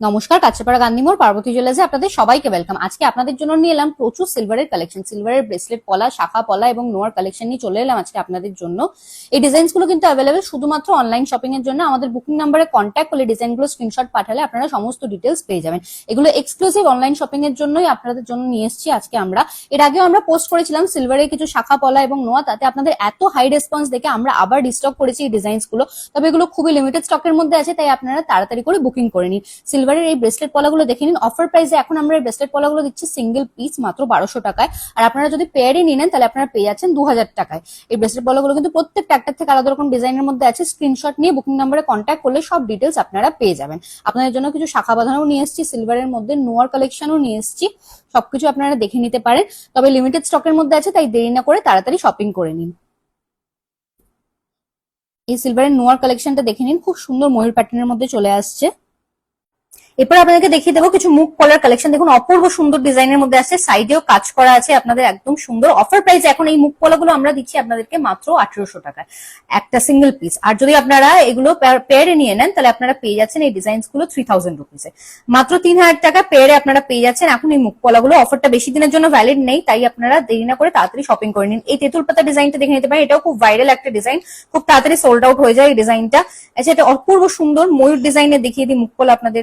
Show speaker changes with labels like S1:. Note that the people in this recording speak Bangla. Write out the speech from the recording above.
S1: নমস্কার, কাছড়াপাড়া গান্ধীমোড় পার্বতী জুয়েলার্সে আপনাদের সবাইকে ওয়েলকাম। আজকে আপনাদের জন্য নিয়ে এলাম প্রচুর সিলভারের কালেকশন, সিলভারের ব্রেসলেট পলা, শাখা পলা এবং নোয়ার কালেকশন নিয়ে চলে এলাম আজকে আপনাদের জন্য। এই ডিজাইনস গুলো কিন্তু অ্যাভেলেবেল শুধুমাত্র অনলাইন শপিং এর জন্য। আমাদের বুকিং নাম্বারে কন্ট্যাক্ট করলে ডিজাইনগুলো স্ক্রিনশট পাঠালে আপনারা সমস্ত ডিটেলস পেয়ে যাবেন। এগুলো এক্সক্লুসিভ অনলাইন শপিং এর জন্যই আপনাদের জন্য নিয়ে এসেছি আজকে আমরা। এর আগেও আমরা পোস্ট করেছিলাম সিলভারের কিছু শাখা পলা এবং নোয়া, তাতে আপনাদের এত হাই রেসপন্স দেখে আমরা আবার রিস্টক করেছি এই ডিজাইনস গুলো। তবে এগুলো খুবই লিমিটেড স্টকের মধ্যে আছে, তাই আপনারা তাড়াতাড়ি করে বুকিং করে নিন। সিলভারের এই ব্রেসলেট পলাগুলো দেখে নিন। অফার প্রাইসে এখন আমরা এই ব্রেসলেট পলাগুলো দিচ্ছি সিঙ্গেল পিস মাত্র 1200 টাকায়। আর আপনারা যদি পেয়ারে নিয়ে নেন তাহলে আপনারা পেয়ে যাচ্ছেন 2000 টাকায়। এই ব্রেসলেট পলাগুলো কিন্তু প্রত্যেকটা একটার থেকে আলাদা রকম ডিজাইনের মধ্যে আছে। স্ক্রিনশট নিয়ে বুকিং নাম্বারে কন্ট্যাক্ট করলে সব ডিটেলস আপনারা পেয়ে যাবেন। আপনাদের জন্য কিছু শাখা বাঁধানোও নিয়ে এসেছি, সিলভারের মধ্যে নোয়ার কালেকশনও নিয়ে এসেছি। সবকিছু আপনারা দেখে নিতে পারেন, তবে লিমিটেড স্টকের মধ্যে আছে, তাই দেরি না করে তাড়াতাড়ি শপিং করে নিন। এই সিলভারের নোয়ার কালেকশনটা দেখে নিন, খুব সুন্দর ময়ূর প্যাটার্নের মধ্যে চলে আসছে। এরপর আপনাদেরকে দেখিয়ে দেবো কিছু মুখ পলার কালেকশন। দেখুন অপূর্ব সুন্দর ডিজাইনের মধ্যে আছে, সাইডেও কাজ করা আছে আপনাদের একদম সুন্দর। অফার প্রাইসে এখন এই মুখ পলাগুলো আমরা দিচ্ছি আপনাদেরকে মাত্র 1800 টাকায় একটা সিঙ্গেল পিস। আর যদি আপনারা এগুলো পেয়ারে নিয়ে নেন তাহলে আপনারা পেয়ে যাচ্ছেন এই ডিজাইনস গুলো 3000 রুপিসে। মাত্র 3000 টাকা পেয়ারে আপনারা পেয়ে যাচ্ছেন এখন এই মুখ পলাগুলো। অফারটা বেশি দিনের জন্য ভ্যালিড নেই, তাই আপনারা দেরি না করে তাড়াতাড়ি শপিং করে নিন। এই তেঁতুল পাতা ডিজাইনটা দেখে নিতে পারেন, এটাও খুব ভাইরাল একটা ডিজাইন, খুব তাড়াতাড়ি সোল্ড আউট হয়ে যায় এই ডিজাইনটা। আচ্ছা, এটা অপূর্ব সুন্দর ময়ূর ডিজাইনের দেখিয়ে দিই মুখ পলা আপনাদের।